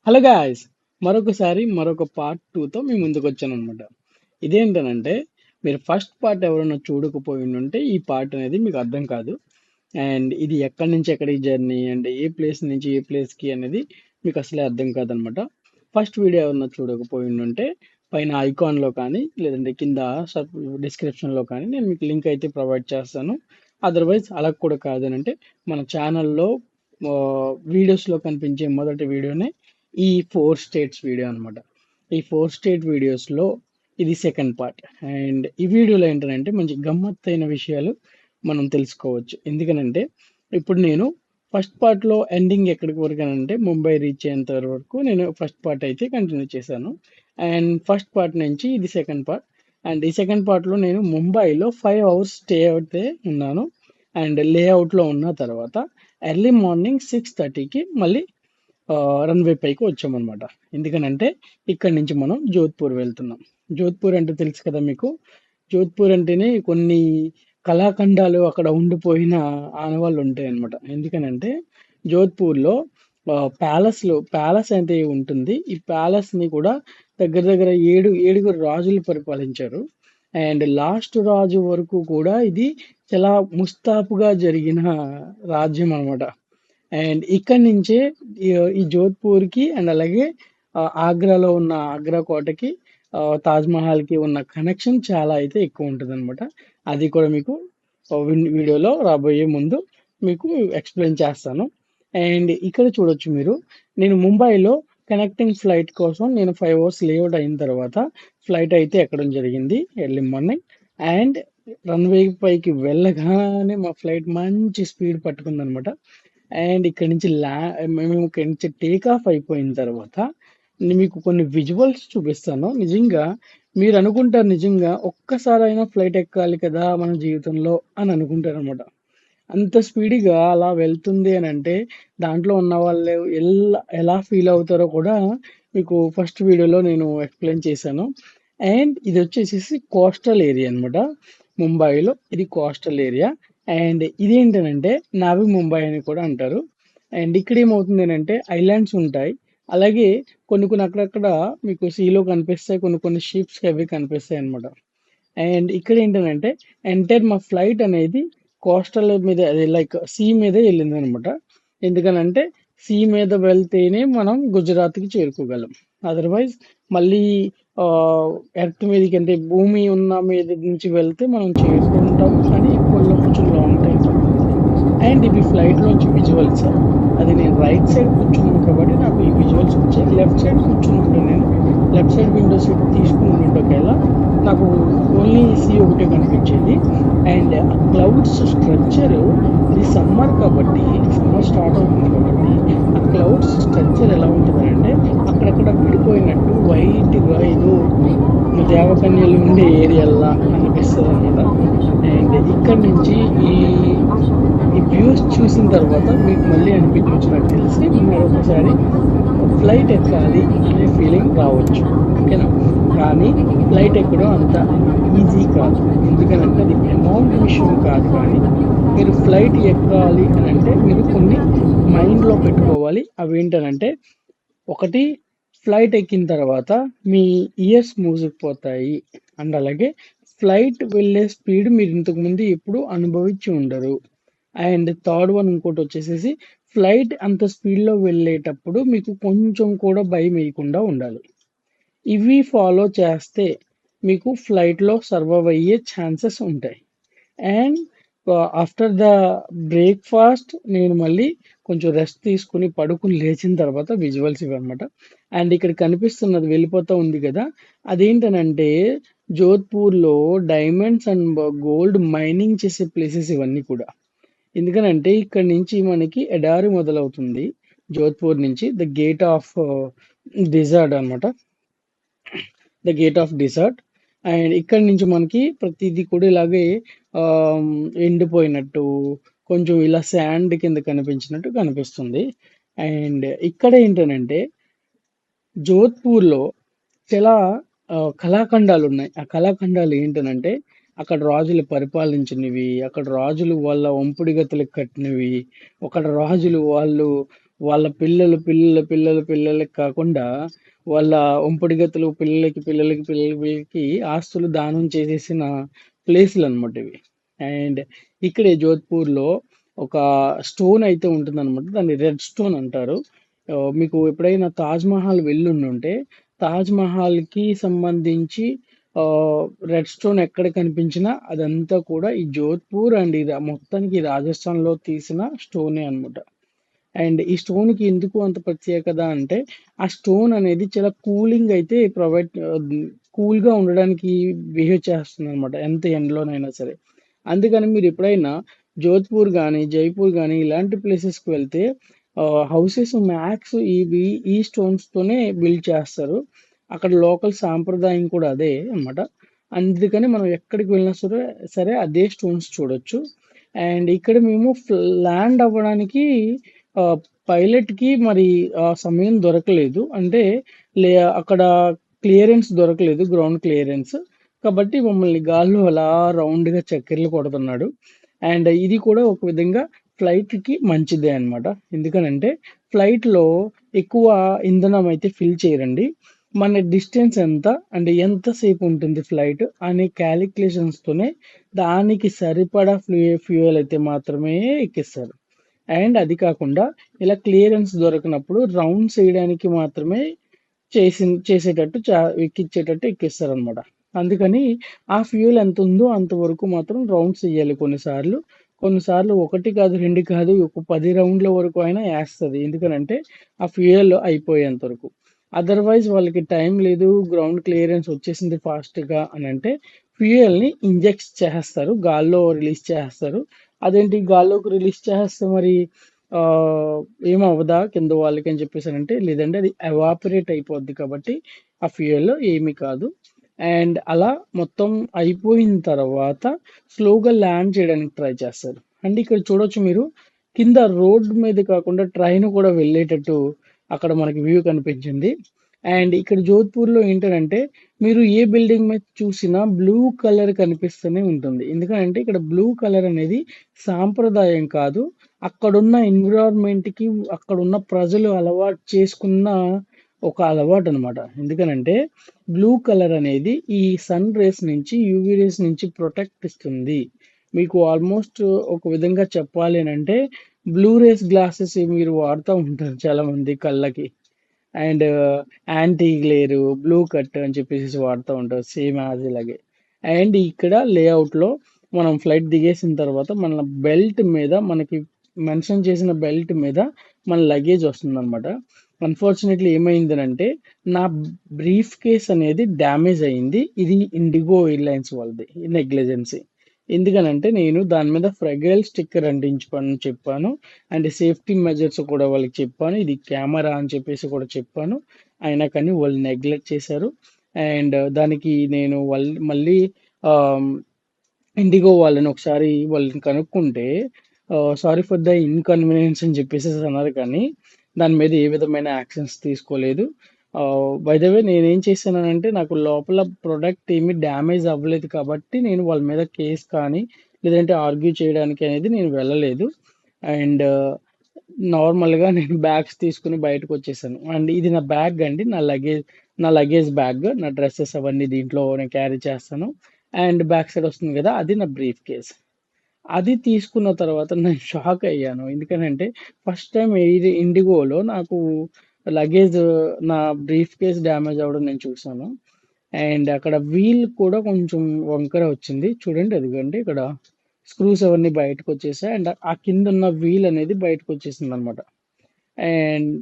Hello guys, మరొకసారి మరొక part టూతో మీ ముందుకు వచ్చాను అనమాట. ఇదేంటనంటే, మీరు ఫస్ట్ పార్ట్ ఎవరైనా చూడకపోయి ఉంటే ఈ పార్ట్ అనేది మీకు అర్థం కాదు. అండ్ ఇది ఎక్కడి నుంచి ఎక్కడికి జర్నీ అండ్ ఏ ప్లేస్ నుంచి ఏ ప్లేస్కి అనేది మీకు అసలే అర్థం కాదనమాట. ఫస్ట్ వీడియో ఎవరైనా చూడకపోయి ఉంటే పైన ఐకాన్లో కానీ లేదంటే కింద డిస్క్రిప్షన్లో కానీ నేను మీకు లింక్ అయితే ప్రొవైడ్ చేస్తాను. అదర్వైజ్ అలా కూడా కాదనంటే మన ఛానల్లో వీడియోస్లో కనిపించే మొదటి వీడియోనే ఈ 4 స్టేట్స్ వీడియో అనమాట. ఈ 4 స్టేట్ వీడియోస్లో ఇది సెకండ్ పార్ట్. అండ్ ఈ వీడియోలో ఏంటంటే మంచి గమ్మత్తైన విషయాలు మనం తెలుసుకోవచ్చు. ఎందుకనంటే ఇప్పుడు నేను ఫస్ట్ పార్ట్లో ఎండింగ్ ఎక్కడికి వరకు అంటే ముంబై రీచ్ అయ్యేంత వరకు నేను ఫస్ట్ పార్ట్ అయితే కంటిన్యూ చేశాను. అండ్ ఫస్ట్ పార్ట్ నుంచి ఇది సెకండ్ పార్ట్. అండ్ ఈ సెకండ్ పార్ట్లో నేను ముంబైలో 5 అవర్స్ స్టే అయితే ఉన్నాను. అండ్ లేఅవుట్లో ఉన్న తర్వాత ఎర్లీ మార్నింగ్ 6:30కి మళ్ళీ రన్వే పైకి వచ్చామన్నమాట. ఎందుకనంటే ఇక్కడి నుంచి మనం జోధ్పూర్ వెళ్తున్నాం. జోధ్పూర్ అంటే తెలుసు కదా మీకు. జోధ్పూర్ అంటేనే కొన్ని కళాఖండాలు అక్కడ ఉండిపోయిన ఆనవాళ్ళు ఉంటాయి అన్నమాట. ఎందుకనంటే జోధ్పూర్లో ప్యాలెస్ అయితే ఉంటుంది. ఈ ప్యాలెస్ ని కూడా దగ్గర దగ్గర ఏడుగురు రాజులు పరిపాలించారు. అండ్ లాస్ట్ రాజు వరకు కూడా ఇది చాలా ముస్తాపుగా జరిగిన రాజ్యం అన్నమాట. అండ్ ఇక్కడి నుంచే ఈ జోధ్పూర్కి అండ్ అలాగే ఆగ్రాలో ఉన్న ఆగ్రా కోటకి తాజ్ మహల్కి ఉన్న కనెక్షన్ చాలా అయితే ఎక్కువ ఉంటుంది అనమాట. అది కూడా మీకు వీడియోలో రాబోయే ముందు మీకు ఎక్స్ప్లెయిన్ చేస్తాను. అండ్ ఇక్కడ చూడొచ్చు మీరు, నేను ముంబైలో కనెక్టింగ్ ఫ్లైట్ కోసం నేను 5 అవర్స్ లేఅవుట్ అయిన తర్వాత ఫ్లైట్ అయితే ఎక్కడం జరిగింది ఎర్లీ మార్నింగ్. అండ్ రన్వే పైకి వెళ్ళగానే మా ఫ్లైట్ మంచి స్పీడ్ పట్టుకుంది అనమాట. అండ్ ఇక్కడ నుంచి మేము ఇక్కడ నుంచి టేక్ ఆఫ్ అయిపోయిన తర్వాత నేను మీకు కొన్ని విజువల్స్ చూపిస్తాను. నిజంగా మీరు అనుకుంటారు, నిజంగా ఒక్కసారైనా ఫ్లైట్ ఎక్కాలి కదా మన జీవితంలో అని అనుకుంటారు అనమాట. అంత స్పీడ్గా అలా వెళ్తుంది అని అంటే దాంట్లో ఉన్న వాళ్ళు ఎలా ఫీల్ అవుతారో కూడా మీకు ఫస్ట్ వీడియోలో నేను ఎక్స్ప్లెయిన్ చేశాను. అండ్ ఇది వచ్చేసేసి కోస్టల్ ఏరియా అనమాట. ముంబైలో ఇది కోస్టల్ ఏరియా. అండ్ ఇదేంటనంటే నావి ముంబై అని కూడా అంటారు. అండ్ ఇక్కడ ఏమవుతుంది అంటే ఐలాండ్స్ ఉంటాయి. అలాగే కొన్ని కొన్ని అక్కడక్కడ మీకు సీలో కనిపిస్తాయి, కొన్ని కొన్ని షిప్స్ అవి కనిపిస్తాయి అనమాట. అండ్ ఇక్కడ ఏంటంటే ఎంటైర్ మా ఫ్లైట్ అనేది కోస్టల్ మీద, అది లైక్ సీ మీద వెళ్ళింది అనమాట. ఎందుకనంటే సీ మీద వెళ్తేనే మనం గుజరాత్కి చేరుకోగలం. అదర్వైజ్ మళ్ళీ ఎర్త్ మీదకి అంటే భూమి ఉన్న మీద నుంచి వెళ్తే మనం చేరుకుంటాం, కానీ కొంచెం లాంగ్ టైం. అండ్ ఇవి ఫ్లైట్లోంచి విజువల్స్. అది నేను రైట్ సైడ్ కూర్చున్నాను కాబట్టి నాకు ఈ విజువల్స్ వచ్చాయి. లెఫ్ట్ సైడ్ కూర్చున్నప్పుడు నేను లెఫ్ట్ సైడ్ విండో సీట్ తీసుకుని ఒకవేళ నాకు ఓన్లీ సీ ఒకటే కనిపించేది. అండ్ ఆ క్లౌడ్స్ స్ట్రక్చర్, ఇది సమ్మర్ కాబట్టి, సమ్మర్ స్టార్ట్ అవుతుంది కాబట్టి ఆ క్లౌడ్స్ స్ట్రక్చర్ ఎలా ఉంటుంది అంటే అక్కడక్కడ విడిపోయినట్టు వైట్గా ఏదో దేవకన్యలు ఉండే ఏరియాలా అనిపిస్తుంది అనమాట. అండ్ ఇక్కడ నుంచి ఈ ఈ వ్యూస్ చూసిన తర్వాత మీకు మళ్ళీ అనిపించవచ్చు, నాకు తెలిసి మరొకసారి ఫ్లైట్ ఎక్కాలి అనే ఫీలింగ్ రావచ్చు. ఓకేనా? కానీ ఫ్లైట్ ఎక్కడం అంత ఈజీ కాదు. ఎందుకనంటే అది అమౌంట్ విషయం కాదు, కానీ మీరు ఫ్లైట్ ఎక్కాలి అని అంటే మీరు కొన్ని మైండ్లో పెట్టుకోవాలి. అవి ఏంటనంటే, ఒకటి, ఫ్లైట్ ఎక్కిన తర్వాత మీ ఇయర్స్ మూసుకుపోతాయి. అండ్ అలాగే ఫ్లైట్ వెళ్ళే స్పీడ్ మీరు ఇంతకుముందు ఎప్పుడు అనుభవించి ఉండరు. అండ్ థర్డ్ వన్ ఇంకోటి వచ్చేసేసి, ఫ్లైట్ అంత స్పీడ్లో వెళ్ళేటప్పుడు మీకు కొంచెం కూడా భయం వేయకుండా ఉండాలి. ఇవి ఫాలో చేస్తే మీకు ఫ్లైట్లో సర్వైవ్ అయ్యే ఛాన్సెస్ ఉంటాయి. అండ్ ఆఫ్టర్ ద బ్రేక్ఫాస్ట్ నేను మళ్ళీ కొంచెం రెస్ట్ తీసుకుని పడుకుని లేచిన తర్వాత విజువల్స్ ఇవన్నమాట. అండ్ ఇక్కడ కనిపిస్తున్నది వెళ్ళిపోతూ ఉంది కదా, అదేంటనంటే జోధ్పూర్లో డైమండ్స్ అండ్ గోల్డ్ మైనింగ్ చేసే ప్లేసెస్ ఇవన్నీ కూడా. ఎందుకనంటే ఇక్కడ నుంచి మనకి ఎడారి మొదలవుతుంది. జోధ్పూర్ నుంచి ద గేట్ ఆఫ్ డిజర్ట్ అనమాట. The gate of desert. And ఇక్కడ నుంచి మనకి ప్రతిదీ కూడా ఇలాగే ఎండిపోయినట్టు, కొంచెం ఇలా శాండ్ కింద కనిపించినట్టు కనిపిస్తుంది. అండ్ ఇక్కడ ఏంటనంటే జోధ్పూర్లో చాలా కళాఖండాలు ఉన్నాయి. ఆ కళాఖండాలు ఏంటనంటే అక్కడ రాజులు పరిపాలించినవి, అక్కడ రాజులు వాళ్ళ వంపుడి గతులకు కట్టినవి, అక్కడ రాజులు వాళ్ళు వాళ్ళ పిల్లలకి కాకుండా వాళ్ళ ఉంపుడుగతులు పిల్లలకి ఆస్తులు దానం చేసేసిన ప్లేస్‌లు అన్నమాట ఇవి. అండ్ ఇక్కడే జోధ్‌పూర్‌లో ఒక స్టోన్ అయితే ఉంటుందన్నమాట. దాన్ని రెడ్ స్టోన్ అంటారు. మీకు ఎప్పుడైనా 'తాజ్‌మహల్' వెళ్ళుండుంటే 'తాజ్‌మహల్‌కి' సంబంధించి రెడ్ స్టోన్ ఎక్కడ కనిపించినా అదంతా కూడా ఈ జోధ్‌పూర్ అండ్ మొత్తానికి రాజస్థాన్‌లో తీసిన స్టోనే అన్నమాట. అండ్ ఈ స్టోన్‌కి ఎందుకు అంత ప్రత్యేకత అంటే, ఆ స్టోన్ అనేది చాలా కూలింగ్ అయితే కూల్‌గా ఉండడానికి బిహేవ్ చేస్తుందనమాట. ఎంత ఎండలోనైనా సరే. అందుకని మీరు ఎప్పుడైనా జోధ్‌పూర్ గాని, జైపూర్ గాని ఇలాంటి ప్లేసెస్‌కి వెళ్తే హౌసెస్ మ్యాక్స్ ఈ స్టోన్స్‌తోనే బిల్డ్ చేస్తారు. అక్కడ లోకల్ సాంప్రదాయం కూడా అదే అన్నమాట. అందుకని మనం ఎక్కడికి వెళ్ళినా సరే అదే స్టోన్స్ చూడొచ్చు. అండ్ ఇక్కడ మేము ల్యాండ్ అవ్వడానికి ఆహ్, పైలట్‌కి మరి సమయం దొరకలేదు. అంటే లే అక్కడ క్లియరెన్స్ దొరకలేదు. Ground clearance. కాబట్టి మమ్మల్ని గాల్లో అలా రౌండ్‌గా చక్కర్లు కొడుతున్నాడు. అండ్ ఇది కూడా ఒక విధంగా ఫ్లైట్‌కి మంచిదే అన్నమాట. ఎందుకనంటే ఫ్లైట్‌లో ఎక్కువ ఇంధనం అయితే ఫిల్ చేయరండి. మన డిస్టెన్స్ ఎంత అండ్ ఎంతసేపు ఉంటుంది ఫ్లైట్ అనే క్యాలిక్యులేషన్స్‌తోనే దానికి సరిపడా ఫ్యూయల్ అయితే మాత్రమే ఎక్కిస్తారు. అండ్ అది కాకుండా ఇలా క్లియరెన్స్ దొరకనప్పుడు రౌండ్స్ వేయడానికి మాత్రమే చేసేటట్టు ఎక్కిచ్చేటట్టు ఎక్కిస్తారనమాట. అందుకని ఆ ఫ్యూయల్ ఎంత ఉందో అంతవరకు మాత్రం రౌండ్స్ ఎయ్యాలి కొన్నిసార్లు. కొన్నిసార్లు 1 కాదు, 2 కాదు, ఒక 10 రౌండ్ల వరకు అయినా ఏస్తది. ఎందుకనంటే ఆ ఫ్యూయల్ అయిపోయేంత వరకు. అదర్‌వైజ్ వాళ్ళకి టైం లేదు, గ్రౌండ్ క్లియరెన్స్ వచ్చేసింది ఫాస్ట్‌గా అనంటే ఫ్యూయల్‌ని ఇంజెక్ట్ చేసేస్తారు. గాల్లో రిలీజ్ చేసేస్తారు. అదేంటి గాల్లోకి రిలీజ్ చేసేస్తే మరి ఆహ్, ఏమవ్వదా కింద వాళ్ళకి అని చెప్పేసనంటే, లేదండి అది ఎవాపరేట్ అయిపోద్ది కాబట్టి, ఆ ఫ్యూయల్ ఏమి కాదు. అండ్ అలా మొత్తం అయిపోయిన తర్వాత స్లోగా ల్యాండ్ చేయడానికి ట్రై చేస్తారు. అండ్ ఇక్కడ చూడొచ్చు మీరు కింద రోడ్ మీద కాకుండా ట్రైన్ కూడా వెళ్ళేటట్టు అక్కడ మనకి వ్యూ కనిపించింది. అండ్ ఇక్కడ జోధ్‌పూర్‌లో ఏంటనంటే, మీరు ఏ బిల్డింగ్ మీద చూసినా బ్లూ కలర్ కనిపిస్తూనే ఉంటుంది. ఎందుకనంటే ఇక్కడ బ్లూ కలర్ అనేది సాంప్రదాయం కాదు. అక్కడున్న ఎన్విరాన్మెంట్‌కి, అక్కడున్న ప్రజలు అలవాటు చేసుకున్న ఒక అలవాటనమాట. ఎందుకనంటే, బ్లూ కలర్ అనేది ఈ సన్ రేస్ నుంచి, యూవీ రేస్ నుంచి ప్రొటెక్ట్ ఇస్తుంది. మీకు ఆల్మోస్ట్ ఒక విధంగా చెప్పాలి అనంటే, బ్లూ రేస్ గ్లాసెస్ మీరు వాడుతా ఉంటారు చాలామంది కళ్ళకి. And anti glare, blue cut అని చెప్పేసి వాడుతూ ఉంటారు. సేమ్ యాజ్ ఇలాగే. అండ్ ఇక్కడ లేఅవుట్‌లో మనం ఫ్లైట్ దిగేసిన తర్వాత మన బెల్ట్ మీద మనకి మెన్షన్ చేసిన బెల్ట్ మీద మన లగేజ్ వస్తుందన్నమాట. అన్‌ఫార్చునేట్‌లీ ఏమైందనంటే నా బ్రీఫ్ కేస్ అనేది డ్యామేజ్ అయింది. ఇది ఇండిగో ఎయిర్‌లైన్స్ వాళ్ళది నెగ్లిజెన్సీ. ఎందుకనంటే నేను దాని మీద ఫ్రెగైల్ స్టిక్కర్ అంటించమని చెప్పాను. అండ్ సేఫ్టీ మెజర్స్ కూడా వాళ్ళకి చెప్పాను. ఇది కెమెరా అని చెప్పేసి కూడా చెప్పాను. అయినా కానీ వాళ్ళు నెగ్లెక్ట్ చేశారు. అండ్ దానికి నేను మళ్ళీ ఆహ్, ఇండిగో వాళ్ళని ఒకసారి వాళ్ళని కనుక్కుంటే సారీ ఫర్ ద ఇన్కన్వీనియన్స్ అని చెప్పేసేసి అన్నారు కానీ దాని మీద ఏ విధమైన యాక్షన్స్ తీసుకోలేదు. బై ద వే నేనేం చేశానంటే నాకు లోపల ప్రొడక్ట్ ఏమి డ్యామేజ్ అవ్వలేదు కాబట్టి నేను వాళ్ళ మీద కేస్ కానీ లేదంటే ఆర్గ్యూ చేయడానికి అనేది నేను వెళ్ళలేదు. అండ్ నార్మల్‌గా నేను బ్యాగ్స్ తీసుకొని బయటకొచ్చేసాను. అండ్ ఇది నా బ్యాగ్ అండి. నా లగేజ్ బ్యాగ్. నా డ్రెసెస్ అవన్నీ దీంట్లో నేను క్యారీ చేస్తాను. అండ్ బ్యాక్ సైడ్ వస్తుంది గదా! అది నా బ్రీఫ్ కేస్. అది తీసుకున్న తర్వాత నేను షాక్ అయ్యాను. ఎందుకనంటే ఫస్ట్ టైమ్ ఇండిగోలో నాకు లగేజ్ నా బ్రీఫ్ కేస్ డ్యామేజ్ అవ్వడం నేను చూసాను. అండ్ అక్కడ వీల్ కూడా కొంచెం వంకర వచ్చింది. చూడండి అదిగోండి ఇక్కడ స్క్రూస్ అవన్నీ బయటకొచ్చేసాయి. అండ్ ఆ కిందున్న వీల్ అనేది బయటకొచ్చేసిందనమాట. అండ్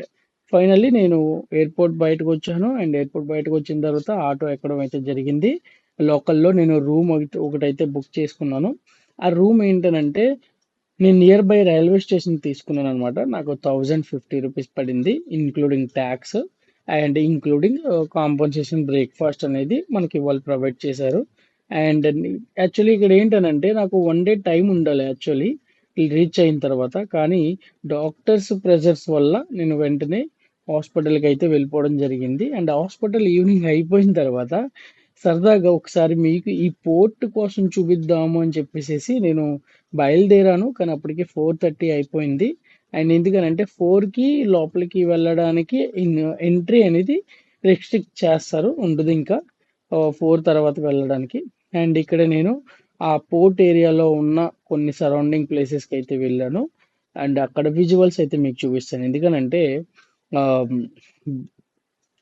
ఫైనల్లీ నేను ఎయిర్‌పోర్ట్ బయటకొచ్చాను. అండ్ ఎయిర్‌పోర్ట్ బయటకొచ్చిన తర్వాత ఆటో ఎక్కడం అయితే జరిగింది. లోకల్‌లో నేను రూమ్ ఒకటైతే బుక్ చేసుకున్నాను. ఆ రూమ్ ఏంటనంటే నేను నియర్ బై రైల్వే స్టేషన్ తీసుకున్నాననమాట. నాకు రూ. 1050 పడింది. Including talks and including compensation breakfast అనేది మనకి వాళ్ళు ప్రొవైడ్ చేశారు. అండ్ యాక్చువల్లీ ఇక్కడ ఏంటనంటే నాకు 1 డే టైమ్ ఉండాలి యాక్చువల్లీ రీచ్ అయిన తర్వాత. కానీ డాక్టర్స్ ప్రెషర్స్ వల్ల నేను వెంటనే హాస్పిటల్‌కి అయితే వెళ్ళిపోవడం జరిగింది. అండ్ హాస్పిటల్ ఈవినింగ్ అయిపోయిన తర్వాత సరదాగా ఒకసారి మీకు ఈ పోర్ట్ కోసం చూపిద్దాము అని చెప్పేసేసి నేను బయలుదేరాను. కానీ అప్పటికే 4:30 అయిపోయింది. అండ్ ఎందుకనంటే 4కి లోపలికి వెళ్ళడానికి ఎంట్రీ అనేది రెస్ట్రిక్ట్ చేస్తారు, ఉండదు ఇంకా 4 తర్వాత వెళ్ళడానికి. అండ్ ఇక్కడ నేను ఆ పోర్ట్ ఏరియాలో ఉన్న కొన్ని సరౌండింగ్ ప్లేసెస్కి అయితే వెళ్ళాను. అండ్ అక్కడ విజువల్స్ అయితే మీకు చూపిస్తాను. ఎందుకనంటే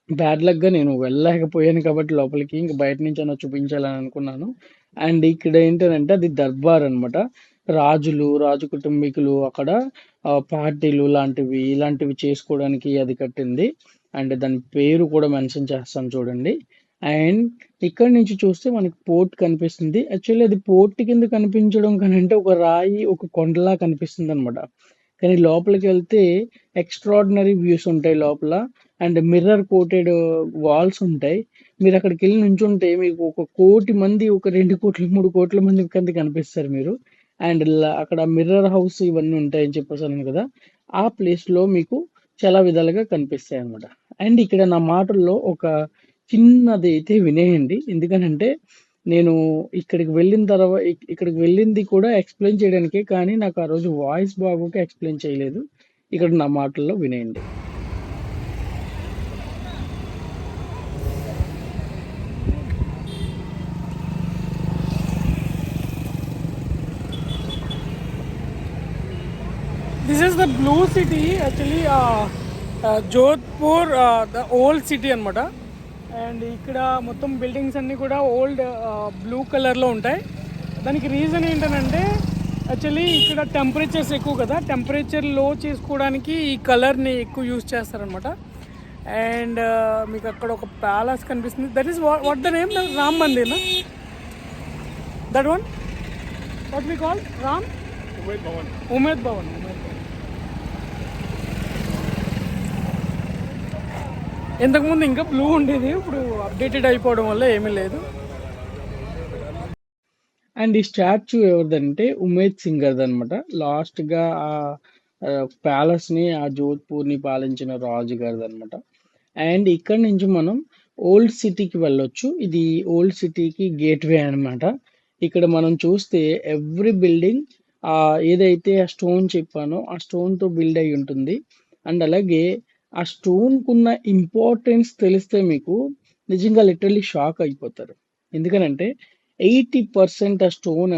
బ్యాడ్ లక్‌గా నేను వెళ్ళలేకపోయాను కాబట్టి లోపలికి. ఇంక బయట నుంచైనా చూపించాలని అనుకున్నాను. అండ్ ఇక్కడ ఏంటనంటే అది దర్బార్ అనమాట. రాజులు, రాజు కుటుంబీకులు అక్కడ పార్టీలు లాంటివి, ఇలాంటివి చేసుకోవడానికి అది కట్టింది. అండ్ దాని పేరు కూడా మెన్షన్ చేస్తాను చూడండి. అండ్ ఇక్కడి నుంచి చూస్తే మనకి పోర్ట్ కనిపిస్తుంది. యాక్చువల్లీ అది పోర్ట్ కింద కనిపించడం కనంటే ఒక రాయి, ఒక కొండలా కనిపిస్తుందనమాట. కానీ లోపలికెళ్తే ఎక్స్‌ట్రార్డినరీ వ్యూస్ ఉంటాయి లోపల. అండ్ మిర్రర్ కోటెడ్ వాల్స్ ఉంటాయి. మీరక్కడికెళ్లి నుంచుంటే మీకు ఒక 1,00,00,000 మంది, ఒక 2,00,00,000, 3,00,00,000 మంది కింద కనిపిస్తారు మీరు. అండ్ అక్కడ మిర్రర్ హౌస్ ఇవన్నీ ఉంటాయని చెప్పేసన్నాను కదా! ఆ ప్లేస్‌లో మీకు చాలా విధాలుగా కనిపిస్తాయన్నమాట. అండ్ ఇక్కడ నా మాటల్లో ఒక చిన్నదైతే వినేయండి. ఎందుకనంటే నేను ఇక్కడికి వెళ్ళింది కూడా ఎక్స్‌ప్లెయిన్ చేయడానికే. కానీ నాకు ఆ రోజు వాయిస్ బాగోక ఎక్స్‌ప్లెయిన్ చేయలేదు. ఇక్కడ నా మాటల్లో వినేయండి. This is the blue city actually, Jodhpur, the old city అనమాట. అండ్ ఇక్కడ మొత్తం బిల్డింగ్స్ అన్నీ కూడా ఓల్డ్ బ్లూ కలర్లో ఉంటాయి. దానికి రీజన్ ఏంటంటే యాక్చువల్లీ ఇక్కడ టెంపరేచర్స్ ఎక్కువ కదా, టెంపరేచర్ లో చేసుకోవడానికి ఈ కలర్ని ఎక్కువ యూజ్ చేస్తారనమాట. అండ్ మీకు అక్కడ ఒక ప్యాలెస్ కనిపిస్తుంది. That is what the name, Ram Mandir. That one what we call Ram Umed Bhavan. ఇంతకుముందు ఇంకా బ్లూ ఉండేది, ఇప్పుడు అప్డేటెడ్ అయిపోవడం వల్ల ఏమీ లేదు. అండ్ ఈ స్టాచ్యూ ఎవరిదంటే ఉమేద్ సింగర్ అనమాట. లాస్ట్గా ఆ ప్యాలెస్ని, ఆ జోధ్పూర్ని పాలించిన రాజు గారిది అనమాట. అండ్ ఇక్కడ నుంచి మనం ఓల్డ్ సిటీకి వెళ్ళొచ్చు. ఇది ఓల్డ్ సిటీకి గేట్వే అనమాట. ఇక్కడ మనం చూస్తే ఎవ్రీ బిల్డింగ్ ఏదైతే ఆ స్టోన్ చెప్పానో ఆ స్టోన్తో బిల్డ్ అయి ఉంటుంది. అండ్ అలాగే ఆ స్టోన్కున్న ఇంపార్టెన్స్ తెలిస్తే మీకు నిజంగా లిటరల్లీ షాక్ అయిపోతారు. ఎందుకనంటే 80% ఆ స్టోన్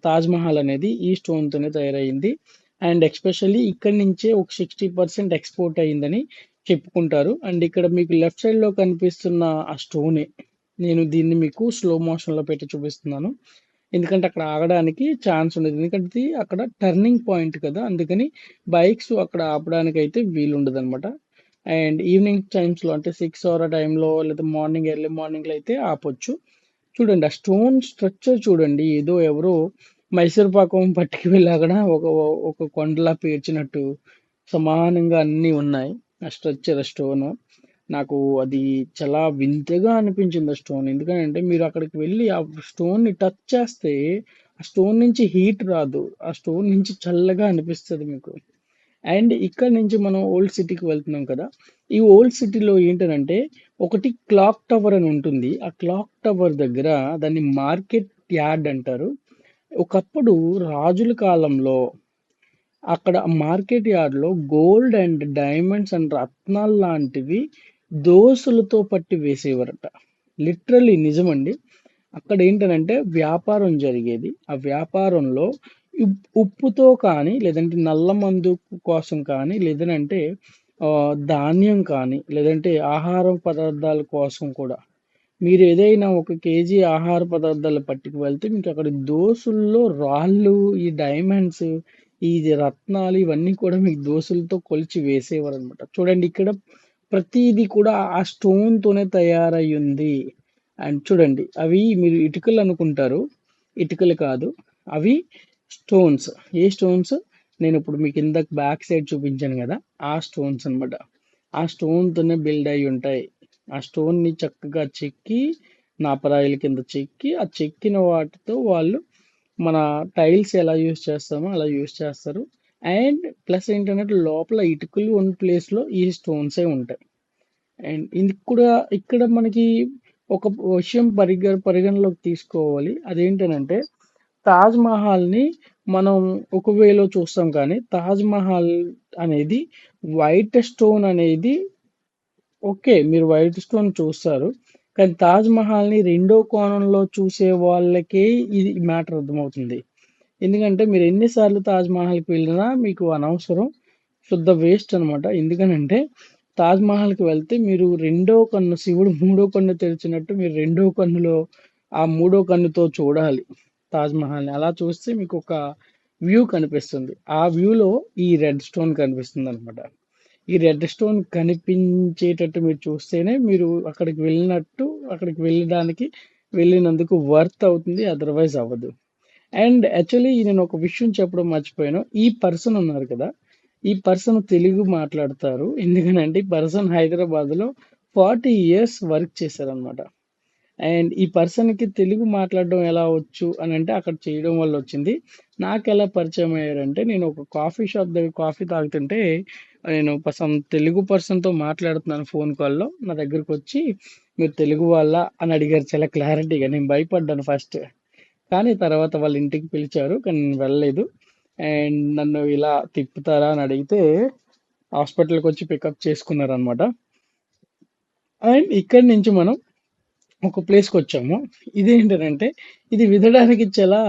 తాజ్‌మహల్ అనేది ఈ స్టోన్‌తోనే తయారయింది. అండ్ ఎస్పెషల్లీ ఇక్కడి నుంచే ఒక 60% ఎక్స్‌పోర్ట్ అయిందని చెప్పుకుంటారు. అండ్ ఇక్కడ మీకు లెఫ్ట్ సైడ్‌లో కనిపిస్తున్న ఆ స్టోనే. నేను దీన్ని మీకు స్లో మోషన్‌లో పెట్టి చూపిస్తున్నాను. ఎందుకంటే అక్కడ ఆగడానికి ఛాన్స్ ఉండదు. ఎందుకంటే ఇది అక్కడ టర్నింగ్ పాయింట్ కదా! అందుకని బైక్స్ అక్కడ ఆపడానికైతే వీలుండదనమాట. అండ్ ఈవినింగ్ టైమ్స్‌లో అంటే 6 అవర్ ఆ టైంలో లేదా మార్నింగ్ ఎర్లీ మార్నింగ్‌లో అయితే ఆపొచ్చు. చూడండి ఆ స్టోన్ స్ట్రక్చర్ చూడండి. ఏదో ఎవరో మైసూర్ పాకం పట్టుకు వెళ్ళి అక్కడ ఒక ఒక కొండలా పేర్చినట్టు సమానంగా అన్నీ ఉన్నాయి. ఆ స్ట్రక్చర్, ఆ స్టోను. నాకు అది చాలా వింతగా అనిపించింది ఆ స్టోన్. ఎందుకనంటే మీరు అక్కడికి వెళ్ళి ఆ స్టోన్‌ని టచ్ చేస్తే ఆ స్టోన్ నుంచి హీట్ రాదు. ఆ స్టోన్ నుంచి చల్లగా అనిపిస్తది మీకు. అండ్ ఇక్కడ నుంచి మనం ఓల్డ్ సిటీకి వెళ్తున్నాం కదా! ఈ ఓల్డ్ సిటీలో ఏంటనంటే ఒకటి క్లాక్ టవర్ అని ఉంటుంది. ఆ క్లాక్ టవర్ దగ్గర దాన్ని మార్కెట్ యార్డ్ అంటారు. ఒకప్పుడు రాజుల కాలంలో అక్కడ మార్కెట్ యార్డ్‌లో గోల్డ్ అండ్ డైమండ్స్ అండ్ రత్నాలు లాంటివి దోసులతో పట్టి వేసేవారట. లిటరల్లీ నిజమండి. అక్కడ ఏంటనంటే వ్యాపారం జరిగేది. ఆ వ్యాపారంలో ఉప్పుతో కానీ, లేదంటే నల్ల మందు కోసం కానీ, లేదనంటే ధాన్యం కానీ, లేదంటే ఆహారం పదార్థాల కోసం కూడా మీరు ఏదైనా ఒక కేజీ ఆహార పదార్థాలు పట్టుకు వెళ్తే మీకు అక్కడ దోసుల్లో రాళ్ళు, ఈ డైమండ్స్, ఈ రత్నాలు ఇవన్నీ కూడా మీకు దోసులతో కొలిచి వేసేవారనమాట. చూడండి ఇక్కడ ప్రతీది కూడా ఆ స్టోన్‌తోనే తయారయ్యుంది. అండ్ చూడండి అవి మీరు ఇటుకలు అనుకుంటారు. ఇటుకలు కాదు. అవి స్టోన్స్. ఏ స్టోన్స్? నేనిప్పుడు మీకు ఇందాక బ్యాక్ సైడ్ చూపించాను గదా! ఆ స్టోన్స్ అనమాట. ఆ స్టోన్‌తోనే బిల్డ్ అయ్యుంటాయి. ఆ స్టోన్‌ని చక్కగా చెక్కి, నాపరాయిల కింద చెక్కి, ఆ చెక్కిన వాటితో వాళ్ళు మన టైల్స్ ఎలా యూజ్ చేస్తామో అలా యూజ్ చేస్తారు. అండ్ ప్లస్ ఏంటంటే లోపల ఇటుకలు ఉన్న ప్లేస్‌లో ఈ స్టోన్సే ఉంటాయి. అండ్ ఇది కూడా ఇక్కడ మనకి ఒక విషయం పరిగణలోకి తీసుకోవాలి. అదేంటనంటే తాజ్ మహల్‌ని మనం ఒక వేలో చూస్తాం, కానీ తాజ్ మహల్ అనేది వైట్ స్టోన్ అనేది ఓకే, మీరు వైట్ స్టోన్ చూస్తారు, కానీ తాజ్ మహల్ని రెండో కోణంలో చూసే వాళ్ళకే ఇది మ్యాటర్ అర్థమవుతుంది. ఎందుకంటే మీరు ఎన్నిసార్లు తాజ్ మహల్కి వెళ్ళినా మీకు అనవసరం, శుద్ధ వేస్ట్ అనమాట. ఎందుకనంటే తాజ్ మహల్కి వెళ్తే మీరు రెండో కన్ను, శివుడు మూడో కన్ను తెరిచినట్టు మీరు రెండో కన్నులో ఆ మూడో కన్నుతో చూడాలి తాజ్ మహల్ని. అలా చూస్తే మీకు ఒక వ్యూ కనిపిస్తుంది. ఆ వ్యూలో ఈ రెడ్ స్టోన్ కనిపిస్తుంది అనమాట. ఈ రెడ్ స్టోన్ కనిపించేటట్టు మీరు చూస్తేనే మీరు అక్కడికి వెళ్ళినట్టు, అక్కడికి వెళ్ళడానికి వెళ్ళినందుకు వర్త్ అవుతుంది, అదర్వైజ్ అవ్వదు. అండ్ యాక్చువల్లీ నేను ఒక విషయం చెప్పడం మర్చిపోయాను. ఈ పర్సన్ ఉన్నారు కదా, ఈ పర్సన్ తెలుగు మాట్లాడతారు. ఎందుకనంటే ఈ పర్సన్ హైదరాబాద్లో 40 years వర్క్ చేశారనమాట. అండ్ ఈ పర్సన్కి తెలుగు మాట్లాడడం ఎలా వచ్చు అని అంటే అక్కడ చేయడం వల్ల వచ్చింది. నాకు ఎలా పరిచయం అయ్యారంటే, నేను ఒక కాఫీ షాప్ దగ్గర కాఫీ తాగుతుంటే నేను సమ్ తెలుగు పర్సన్తో మాట్లాడుతున్నాను ఫోన్ కాల్లో. నా దగ్గరకు వచ్చి మీరు తెలుగు వాళ్ళ అని అడిగారు చాలా క్లారిటీగా. నేను భయపడ్డాను ఫస్ట్, కానీ తర్వాత వాళ్ళ ఇంటికి పిలిచారు, కానీ నేను వెళ్ళలేదు. అండ్ నన్ను ఇలా తిప్పుతారా అని అడిగితే హాస్పిటల్కి వచ్చి పికప్ చేసుకున్నారు అనమాట. అండ్ ఇక్కడి నుంచి మనం ఒక ప్లేస్కి వచ్చాము. ఇదేంటంటే ఇది వినడానికి చాలా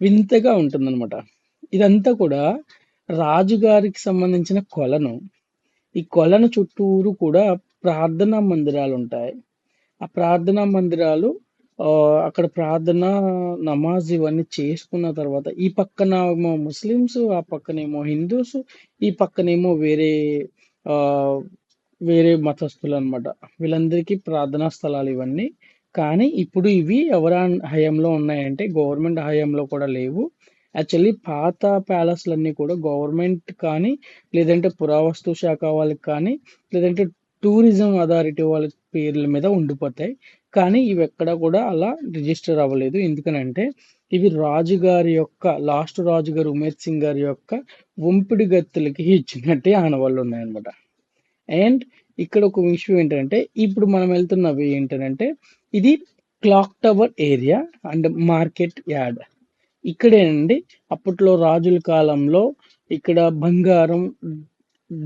వింతగా ఉంటుందన్నమాట. ఇదంతా కూడా రాజుగారికి సంబంధించిన కొలను. ఈ కొలను చుట్టూరు కూడా ప్రార్థనా మందిరాలు ఉంటాయి. ఆ ప్రార్థనా మందిరాలు అక్కడ ప్రార్థన, నమాజ్ ఇవన్నీ చేసుకున్న తర్వాత ఈ పక్కనేమో ముస్లిమ్స్, ఆ పక్కనేమో హిందూస్, ఈ పక్కనేమో ఆ, వేరే మతస్థులు అనమాట. వీళ్ళందరికీ ప్రార్థనా స్థలాలు ఇవన్నీ. కానీ ఇప్పుడు ఇవి ఎవరి హయాంలో ఉన్నాయంటే గవర్నమెంట్ హయాంలో కూడా లేవు. యాక్చువల్లీ పాత ప్యాలెస్లన్నీ కూడా గవర్నమెంట్ కానీ, లేదంటే పురావస్తు శాఖ వాళ్ళకి కానీ, లేదంటే టూరిజం అథారిటీ వాళ్ళ పేర్ల మీద ఉండిపోతాయి. కానీ ఇవి ఎక్కడ కూడా అలా రిజిస్టర్ అవ్వలేదు. ఎందుకనంటే ఇవి రాజుగారి యొక్క, లాస్ట్ రాజుగారు ఉమేద్ సింగ్ గారి యొక్క ఉంపిడి గత్తులకి ఇచ్చినట్టే ఆనవాళ్ళు ఉన్నాయన్నమాట. అండ్ ఇక్కడ ఒక విషయం ఏంటంటే, ఇప్పుడు మనం వెళ్తున్నవి ఏంటంటే ఇది clock tower area and market yard. ఇక్కడేనండి అప్పట్లో రాజుల కాలంలో ఇక్కడ బంగారం,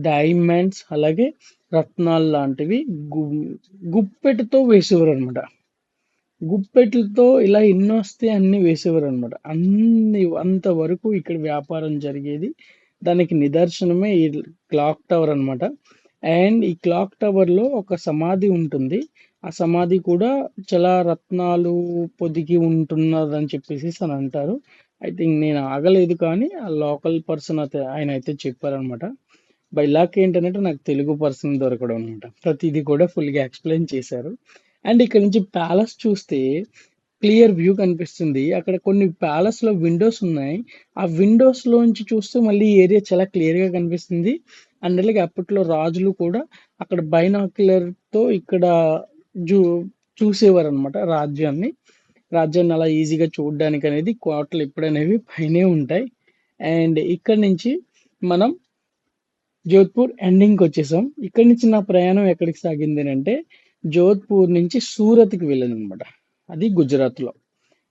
డైమండ్స్, అలాగే రత్నాలు లాంటివి గుప్పెటితో వేసేవారు అనమాట. గుప్పెట్లతో ఇలా ఎన్ని వస్తే అన్ని వేసేవారు అనమాట. అంతవరకు ఇక్కడ వ్యాపారం జరిగేది. దానికి నిదర్శనమే ఈ క్లాక్ టవర్ అనమాట. అండ్ ఈ క్లాక్ టవర్ లో ఒక సమాధి ఉంటుంది. ఆ సమాధి కూడా చాలా రత్నాలు పొదిగి ఉంటున్నదని చెప్పేసి అని అంటారు. ఐ థింక్ నేను ఆగలేదు, కానీ ఆ లోకల్ పర్సన్ అయితే ఆయన అయితే చెప్పారనమాట. బై లాక్ ఏంటంటే నాకు తెలుగు పర్సన్ దొరకడం అనమాట. ప్రతిదీ కూడా ఫుల్గా ఎక్స్ప్లెయిన్ చేశారు. అండ్ ఇక్కడ నుంచి ప్యాలెస్ చూస్తే క్లియర్ వ్యూ కనిపిస్తుంది. అక్కడ కొన్ని ప్యాలెస్ లో విండోస్ ఉన్నాయి. ఆ విండోస్ లోంచి చూస్తే మళ్ళీ ఏరియా చాలా క్లియర్ గా కనిపిస్తుంది. అండ్ అలాగే అప్పట్లో రాజులు కూడా అక్కడ బైనాక్యులర్ తో ఇక్కడ జూ చూసేవారు అనమాట రాజ్యాన్ని అలా ఈజీగా చూడడానికి అనేది కోటలు ఎప్పుడనేవి పైనే ఉంటాయి. అండ్ ఇక్కడ నుంచి మనం జోధ్పూర్ ఎండింగ్కి వచ్చేసాం. ఇక్కడి నుంచి నా ప్రయాణం ఎక్కడికి సాగింది అంటే జోధ్పూర్ నుంచి సూరత్కి వెళ్ళాను అనమాట. అది గుజరాత్లో.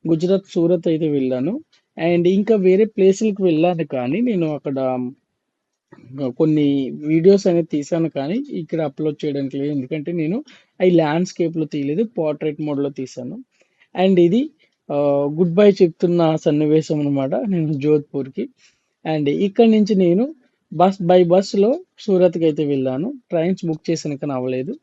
గుజరాత్ సూరత్ అయితే వెళ్ళాను. అండ్ ఇంకా వేరే ప్లేసులకు వెళ్ళాను, కానీ నేను అక్కడ కొన్ని వీడియోస్ అనేది తీసాను, కానీ ఇక్కడ అప్లోడ్ చేయడానికి లేదు. ఎందుకంటే నేను అవి ల్యాండ్స్కేప్లో తీయలేదు, పోర్ట్రేట్ మోడ్లో తీసాను. అండ్ ఇది గుడ్ బై చెప్తున్న సన్నివేశం అనమాట నేను జోధ్పూర్కి. అండ్ ఇక్కడ నుంచి నేను బై బస్సులో సూరత్కి అయితే వెళ్ళాను. ట్రైన్స్ బుక్ చేసాను కానీ అవ్వలేదు.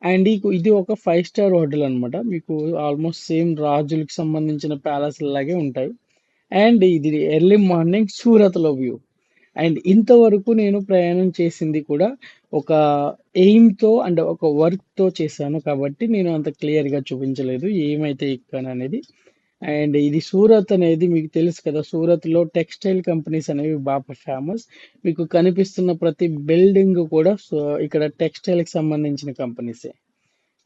అండ్ ఇది ఒక 5 స్టార్ హోటల్ అనమాట. మీకు ఆల్మోస్ట్ సేమ్ రాజులకు సంబంధించిన ప్యాలెస్ లాగే ఉంటాయి. అండ్ ఇది ఎర్లీ మార్నింగ్ సూరత్లో వ్యూ. అండ్ ఇంతవరకు నేను ప్రయాణం చేసింది కూడా ఒక ఎయిమ్తో అండ్ ఒక వర్క్తో చేశాను, కాబట్టి నేను అంత క్లియర్గా చూపించలేదు ఏమైతే ఎక్కాను అనేది. అండ్ ఇది సూరత్ అనేది మీకు తెలుసు కదా, సూరత్లో టెక్స్టైల్ కంపెనీస్ అనేవి బాగా ఫేమస్. మీకు కనిపిస్తున్న ప్రతి బిల్డింగ్ కూడా ఇక్కడ టెక్స్టైల్కి సంబంధించిన కంపెనీసే.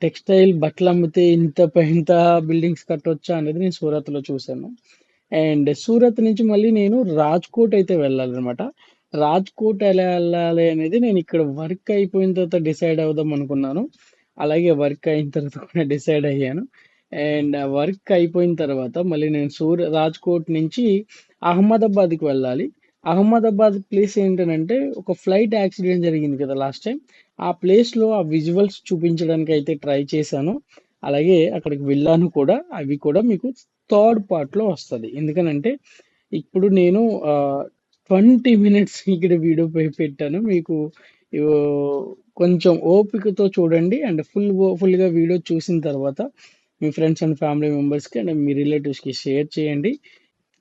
టెక్స్టైల్ బట్టలు అమ్మితే ఇంత బిల్డింగ్స్ కట్టొచ్చా అనేది నేను సూరత్లో చూశాను. అండ్ సూరత్ నుంచి మళ్ళీ నేను రాజ్కోట్ అయితే వెళ్ళాలన్నమాట. రాజ్కోట్ ఎలా వెళ్ళాలి అనేది నేను ఇక్కడ వర్క్ అయిపోయిన తర్వాత డిసైడ్ అవుదాం అనుకున్నాను. అలాగే వర్క్ అయిన తర్వాత కూడా డిసైడ్ అయ్యాను. అండ్ వర్క్ అయిపోయిన తర్వాత మళ్ళీ నేను రాజ్కోట్ నుంచి అహ్మదాబాద్కి వెళ్ళాలి. అహ్మదాబాద్ ప్లేస్ ఏంటంటే ఒక ఫ్లైట్ యాక్సిడెంట్ జరిగింది కదా లాస్ట్ టైం. ఆ ప్లేస్లో ఆ విజువల్స్ చూపించడానికి అయితే ట్రై చేశాను. అలాగే అక్కడికి వెళ్ళాను కూడా. అవి కూడా మీకు థర్డ్ పార్ట్లో వస్తుంది. ఎందుకనంటే ఇప్పుడు నేను 20 మినిట్స్ ఇక్కడ వీడియో పెట్టాను. మీకు ఇవో కొంచెం ఓపికతో చూడండి. అండ్ ఫుల్గా వీడియో చూసిన తర్వాత మీ ఫ్రెండ్స్ అండ్ ఫ్యామిలీ మెంబర్స్కి అండ్ మీ రిలేటివ్స్కి షేర్ చేయండి.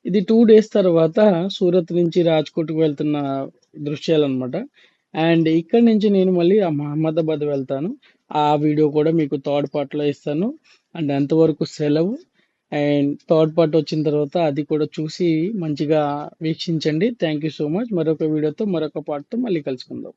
ఇది 2 డేస్ తర్వాత సూరత్ నుంచి రాజ్కోట్కి వెళ్తున్న దృశ్యాలన్నమాట. అండ్ ఇక్కడ నుంచి నేను మళ్ళీ అహ్మదాబాద్ వెళ్తాను. ఆ వీడియో కూడా మీకు థర్డ్ పార్ట్లో ఇస్తాను. అండ్ అంతవరకు సెలవు. అండ్ థర్డ్ పార్ట్ వచ్చిన తర్వాత అది కూడా చూసి మంచిగా వీక్షించండి. Thank you so much. మరొక వీడియోతో మరొక పార్ట్తో మళ్ళీ కలుసుకుందాం.